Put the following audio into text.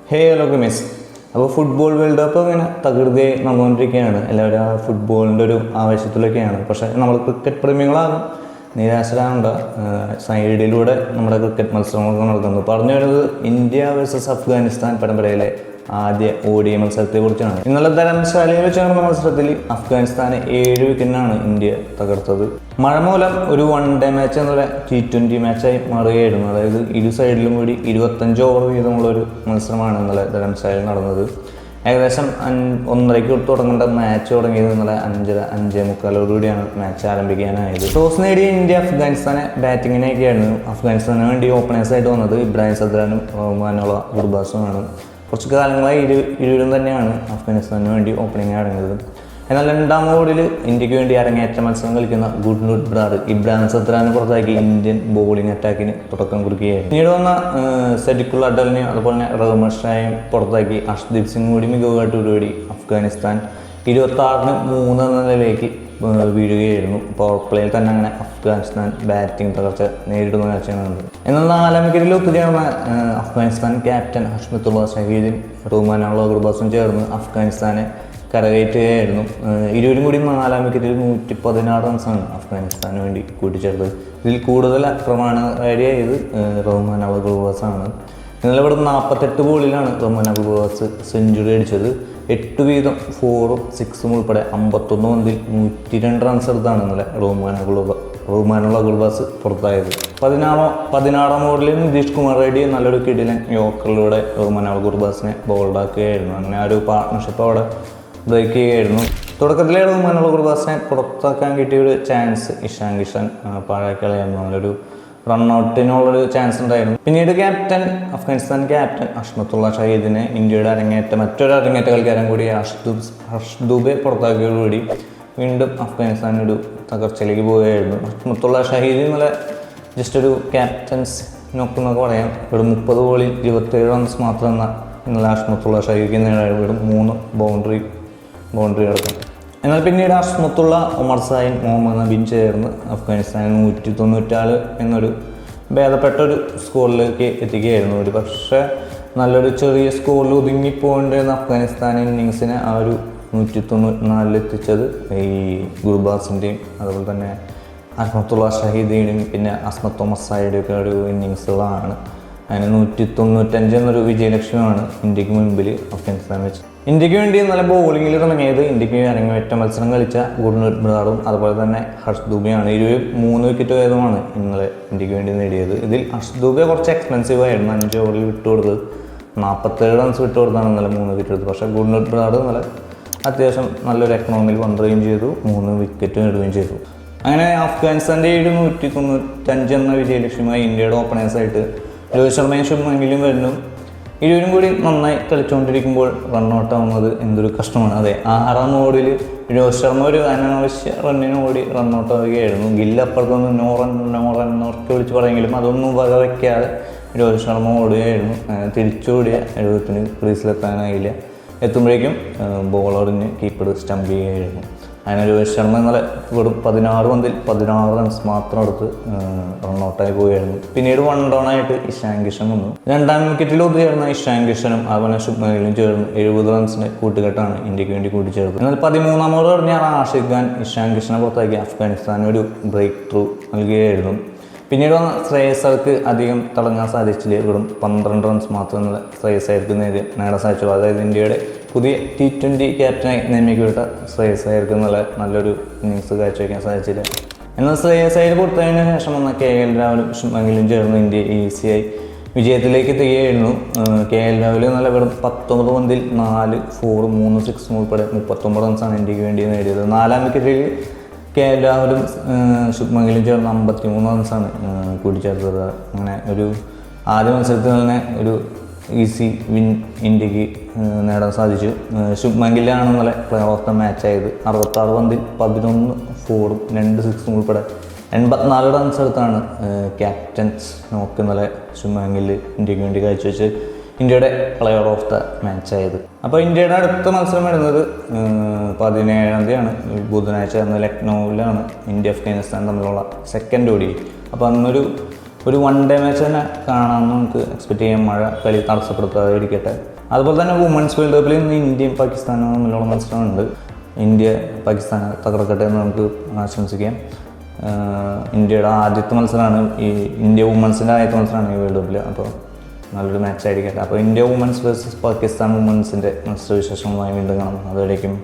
Hello ഗമേസ്. അപ്പോൾ football world cup ഇങ്ങനെ തകൃതി നടന്നുകൊണ്ടിരിക്കുകയാണ്. എല്ലാവരും ആ ഫുട്ബോളിൻ്റെ ഒരു ആവേശത്തിലൊക്കെയാണ്. പക്ഷേ നമ്മൾ ക്രിക്കറ്റ് പ്രേമികളാകും നിരാശരാകേണ്ട. സൈഡിലൂടെ നമ്മുടെ ക്രിക്കറ്റ് മത്സരങ്ങളൊക്കെ നടക്കുന്നത്. പറഞ്ഞു വരുന്നത് ഇന്ത്യ വേഴ്സസ് അഫ്ഗാനിസ്ഥാൻ പരമ്പരയിലെ ആദ്യ ODI മത്സരത്തെക്കുറിച്ചാണ്. ഇന്നലെ ധരംശാലയിൽ വെച്ച് നടന്ന മത്സരത്തിൽ അഫ്ഗാനിസ്ഥാനെ 7 വിക്കറ്റിനാണ് ഇന്ത്യ തകർത്തത്. മഴ മൂലം ഒരു വൺ-ഡേ മാച്ച് എന്നുള്ള T20 മാച്ചായി മാറുകയായിരുന്നു. അതായത് ഇരു സൈഡിലും കൂടി 25 ഓവർ വീതമുള്ള ഒരു മത്സരമാണ് ഇന്നലെ ധരംശാലയിൽ നടന്നത്. ഏകദേശം 1:30 തുടങ്ങേണ്ട മാച്ച് തുടങ്ങിയത് ഇന്നലെ 5:45 മാച്ച് ആരംഭിക്കാനായത്. ടോസ് നേടിയ ഇന്ത്യ അഫ്ഗാനിസ്ഥാനെ ബാറ്റിങ്ങിനൊക്കെയായിരുന്നു. അഫ്ഗാനിസ്ഥാന് വേണ്ടി ഓപ്പണേഴ്സായിട്ട് വന്നത് ഇബ്രാഹിം സദ്രാനും റഹ്മാനുള്ള ഗുർബാസുമാണ്. കുറച്ച് കാലങ്ങളായി ഇരുവരും തന്നെയാണ് അഫ്ഗാനിസ്ഥാന് വേണ്ടി ഓപ്പണിംഗ് അടങ്ങിയത്. എന്നാൽ രണ്ടാം ഓവറിൽ ഇന്ത്യക്ക് വേണ്ടി അരങ്ങേറ്റ മത്സരം കളിക്കുന്ന ഗുർനൂർ ബ്രാർ ഇബ്രാഹിം സദ്രാനെ പുറത്താക്കി ഇന്ത്യൻ ബോളിംഗ് അറ്റാക്കിന് തുടക്കം കുറിക്കുകയായിരുന്നു. പിന്നീട് വന്ന സഡിഖുൽ അഡലിനെയും അതുപോലെ തന്നെ റഹ്മാൻ ഷായെയും പുറത്താക്കി അർഷ്ദീപ് സിംഗ് കൂടി മികവായിട്ടോടുകൂടി അഫ്ഗാനിസ്ഥാൻ 26-3 എന്ന നിലയിലേക്ക് വീഴുകയായിരുന്നു. പവർ പ്ലേയിൽ തന്നെ അങ്ങനെ അഫ്ഗാനിസ്ഥാൻ ബാറ്റിംഗ് തകർച്ച നേരിടുന്ന കാഴ്ചയാണ്. എന്നാൽ 4ാം വിക്കറ്റിൽ ഒത്തുചേർന്ന അഫ്ഗാനിസ്ഥാൻ ക്യാപ്റ്റൻ ഹഷ്മത്തുള്ള ഷഹീദും റഹ്മാനുള്ള ഗുർബാസും ചേർന്ന് അഫ്ഗാനിസ്ഥാനെ കരകയറ്റുകയായിരുന്നു. ഇരുവരും കൂടി 4ാം വിക്കറ്റിൽ 116 റൺസാണ് അഫ്ഗാനിസ്ഥാന് വേണ്ടി കൂട്ടിച്ചേർത്തത്. ഇതിൽ കൂടുതൽ ആക്രമണകാരിയായത് റഹ്മാനുള്ള ഗുർബാസാണ്. ഇന്നലെ ഇവിടെ 48 ബോളിലാണ് റഹ്മാനുള്ള ഗുർബാസ് സെഞ്ചുറി അടിച്ചത്. 8 വീതം 4ഉം 6ഉം ഉൾപ്പെടെ 51 പന്തിൽ 102 റൺസ് എടുത്താണ് ഇന്നലെ റഹ്മാനുള്ള ഗുർബാസ് പുറത്തായത്. 16ാം ഓവറിൽ നിതീഷ് കുമാർ റെഡ്ഡി നല്ലൊരു കിടിലൻ യോക്കറിലൂടെ റഹ്മാനുള്ള ഗുർബാസിനെ ബോൾഡാക്കുകയായിരുന്നു. അങ്ങനെ ആ ഒരു പാർട്ട്ണർഷിപ്പ് അവിടെ ബ്രേക്ക് ചെയ്യുകയായിരുന്നു. തുടക്കത്തിലെ റഹ്മാനുള്ള ഗുർബാസിനെ പുറത്താക്കാൻ കിട്ടിയ ഒരു ചാൻസ് ഇഷാൻ കിഷൻ പാഴാക്കളയായിരുന്നു. നല്ലൊരു റൺഔട്ടിനുള്ളൊരു ചാൻസ് ഉണ്ടായിരുന്നു. പിന്നീട് അഫ്ഗാനിസ്ഥാൻ ക്യാപ്റ്റൻ ഹഷ്മത്തുള്ള ഷഹീദിനെ ഇന്ത്യയുടെ മറ്റൊരു അരങ്ങേറ്റ കളിക്കാരൻ കൂടി ഹർഷ്ദൂബെ പുറത്താക്കിയതോടുകൂടി വീണ്ടും അഫ്ഗാനിസ്ഥാൻ ഒരു തകർച്ചയിലേക്ക് പോവുകയായിരുന്നു. ഹഷ്മത്തുള്ള ഷഹീദ് ഇന്നലെ ജസ്റ്റ് ഒരു ക്യാപ്റ്റൻസ് നോക്കുന്നൊക്കെ പറയാം. ഇവിടെ 30 ബോളിൽ 27 റൺസ് മാത്രം ഇന്നലെ ഹഷ്മത്തുള്ള ഷഹീദിക്ക് നേടാൻ വീണ്ടും 3 ബൗണ്ടറി അടക്കം. എന്നാൽ പിന്നീട് ഹഷ്മത്തുള്ള ഉമർ സായിൻ മുഹമ്മദ് നബീൻ ചേർന്ന് അഫ്ഗാനിസ്ഥാനെ 194 എന്നൊരു ഭേദപ്പെട്ടൊരു സ്കോറിലേക്ക് എത്തിക്കുകയായിരുന്നു. ഒരു പക്ഷേ നല്ലൊരു ചെറിയ സ്കോറിൽ ഒതുങ്ങിപ്പോകേണ്ടിരുന്ന അഫ്ഗാനിസ്ഥാൻ ഇന്നിങ്സിനെ ആ ഒരു 194 എത്തിച്ചത് ഈ ഗുർബാസിൻ്റെയും അതുപോലെ തന്നെ ഹഷ്മത്തുള്ള ഷഹീദിൻ്റെയും പിന്നെ അസ്മത്ത് ഒമസായിയുടെയൊക്കെ ഒരു ഇന്നിങ്സുകളാണ്. അതിന് 195 എന്നൊരു വിജയലക്ഷ്യമാണ് ഇന്ത്യക്ക് മുൻപിൽ അഫ്ഗാനിസ്ഥാൻ വെച്ച്. ഇന്ത്യക്ക് വേണ്ടി നല്ല ബോളിങ്ങിൽ തുടങ്ങിയത് ഇന്ത്യക്ക് അരങ്ങേറ്റ മത്സരം കളിച്ച ഗുർനൂർ ബ്രാറും അതുപോലെ തന്നെ ഹർഷ്ദൂബെയാണ്. 3 വിക്കറ്റ് വീതമാണ് ഇന്നലെ ഇന്ത്യക്ക് വേണ്ടി നേടിയത്. ഇതിൽ ഹർഷ്ദൂബെ കുറച്ച് എക്സ്പെൻസീവ് ആയിരുന്നു. 5 ഓവറിൽ വിട്ടുകൊടുത്തത് 47 റൺസ് വിട്ടുകൊടുത്താണ് ഇന്നലെ 3 വിക്കറ്റ് എടുത്തത്. പക്ഷേ ഗുർനൂർ ബ്രാർ ഇന്നലെ അത്യാവശ്യം നല്ലൊരു എക്കണോമിയിൽ പന്തുകയും ചെയ്തു, 3 വിക്കറ്റ് നേടുകയും ചെയ്തു. അങ്ങനെ അഫ്ഗാനിസ്ഥാൻ്റെ 195 എന്ന വിജയലക്ഷ്യമായി ഇന്ത്യയുടെ ഓപ്പണേഴ്സായിട്ട് രോഹിത് ശർമ്മയും ശുഭ്മാൻ ഗില്ലും വരുന്നു. ഇരുവരും കൂടി നന്നായി കളിച്ചുകൊണ്ടിരിക്കുമ്പോൾ റണ്ണൗട്ടാവുന്നത് എന്തൊരു കഷ്ടമാണ്. അതെ, 6ാം ഓവറിൽ രോഹിത് ശർമ്മ ഒരു അനാവശ്യ റണ്ണിന് ഓടി റണ്ണൗട്ടാവുകയായിരുന്നു. ഗില്ല് അപ്പുറത്തൊന്ന് നോ റൺ ഒക്കെ വിളിച്ച് പറയുമെങ്കിലും അതൊന്നും വകവയ്ക്കാതെ രോഹിത് ശർമ്മ ഓടുകയായിരുന്നു. തിരിച്ചോടിയ രോഹിത്തിന് ക്രീസിലെത്താനായില്ല. എത്തുമ്പോഴേക്കും ബോളറിന് കീപ്പർ സ്റ്റംപ് ചെയ്യുകയായിരുന്നു. അങ്ങനെ രോഹിത് ശർമ്മ ഇന്നലെ വെറും 16 പന്തിൽ 16 റൺസ് മാത്രം എടുത്ത് റണ്ണൗട്ടായി പോവുകയായിരുന്നു. പിന്നീട് 1 ഡൗൺ ആയിട്ട് ഇഷാൻ കിഷൻ വന്നു. 2ാം വിക്കറ്റിൽ ഒത്തുചേർന്ന ഇഷാൻ കിഷനും അതുപോലെ ശുഭ്മാൻ ഗില്ലും ചേർന്ന് 70 റൺസിൻ്റെ കൂട്ടുകെട്ടാണ് ഇന്ത്യക്ക് വേണ്ടി കൂട്ടിച്ചേർത്തത്. എന്നാൽ 13ാം ഓവർ പറഞ്ഞ റാഷിദ് ഖാൻ ഇഷാൻ കിഷനെ പുറത്താക്കി അഫ്ഗാനിസ്ഥാന് ഒരു ബ്രേക്ക് ത്രൂ നൽകുകയായിരുന്നു. പിന്നീട് വന്ന ശ്രേയസർക്ക് അധികം തിളങ്ങാൻ സാധിച്ചില്ല. വെറും 12 റൺസ് മാത്രം ശ്രേയസർക്ക് നേടാൻ സാധിച്ചു. അതായത് ഇന്ത്യയുടെ പുതിയ T20 ക്യാപ്റ്റനായി നിയമിക്കപ്പെട്ട ശ്രേയസ് അയ്യർക്ക് നല്ലൊരു ഇന്നിങ്സ് കാഴ്ചവെക്കാൻ സാധിച്ചില്ല. എന്നാൽ ശ്രേയസ് അയ്യർ പുറത്തതിന് ശേഷം വന്ന KL രാഹുലും ശുഭ്മാൻ ഗില്ലും ചേർന്ന് ഇന്ത്യ ഈസിയായി വിജയത്തിലേക്ക് എത്തുകയായിരുന്നു. KL രാഹുൽ നല്ല വെറും 19 പന്തിൽ 4 4 3 6 ഉൾപ്പെടെ 39 റൺസാണ് ഇന്ത്യക്ക് വേണ്ടി നേടിയത്. 4ാം വിക്കറ്റിൽ KL രാഹുലും ശുഭ്മാൻ ഗില്ലും ചേർന്ന് 53 റൺസാണ് കൂട്ടിച്ചേർത്തത്. അങ്ങനെ ഒരു ആദ്യ മത്സരത്തിൽ തന്നെ ഒരു ഈസി വിൻ ഇന്ത്യക്ക് നേടാൻ സാധിച്ചു. ശുഭ്മാൻ ഗില്ലാണ് ഇന്നലെ പ്ലെയർ ഓഫ് ദ മാച്ച് ആയത്. 66 പന്തിൽ 11 4ഉം 2 6ഉം ഉൾപ്പെടെ 84 റൺസ് എടുത്താണ് ക്യാപ്റ്റൻസ് നോക്ക് ഇന്നലെ ശുഭ്മാൻ ഗില്ല് ഇന്ത്യക്ക് വേണ്ടി കാഴ്ചവെച്ച് ഇന്ത്യയുടെ പ്ലെയർ ഓഫ് ദ മാച്ച് ആയത്. അപ്പോൾ ഇന്ത്യയുടെ അടുത്ത മത്സരം വരുന്നത് 17-ാം തീയതിയാണ്, ബുധനാഴ്ച. ലക്നൌവിലാണ് ഇന്ത്യ അഫ്ഗാനിസ്ഥാൻ തമ്മിലുള്ള സെക്കൻഡ് ODI. അപ്പോൾ അന്നൊരു ഒരു വൺ ഡേ മാച്ച് തന്നെ കാണാമെന്ന് നമുക്ക് എക്സ്പെക്ട് ചെയ്യാം. മഴ കളി തടസ്സപ്പെടുത്താതെ ഇരിക്കട്ടെ. അതുപോലെ തന്നെ വുമൻസ് വേൾഡ് കപ്പിൽ ഇന്ന് ഇന്ത്യയും പാകിസ്ഥാനും തമ്മിലുള്ള മത്സരമുണ്ട്. ഇന്ത്യ പാകിസ്ഥാനെ തകർക്കട്ടെ എന്ന് നമുക്ക് ആശംസിക്കാം. ഇന്ത്യയുടെ ആദ്യത്തെ മത്സരമാണ് ഇന്ത്യ വുമൻസിൻ്റെ ആദ്യത്തെ മത്സരമാണ് ഈ വേൾഡ് കപ്പിൽ. അപ്പോൾ നല്ലൊരു മാച്ച് ആയിരിക്കട്ടെ. അപ്പോൾ ഇന്ത്യ വുമൻസ് വേഴ്സസ് പാകിസ്ഥാൻ വുമൻസിൻ്റെ മത്സരവിശേഷങ്ങളുമായി വീണ്ടും കാണാം. അതുവരേക്കും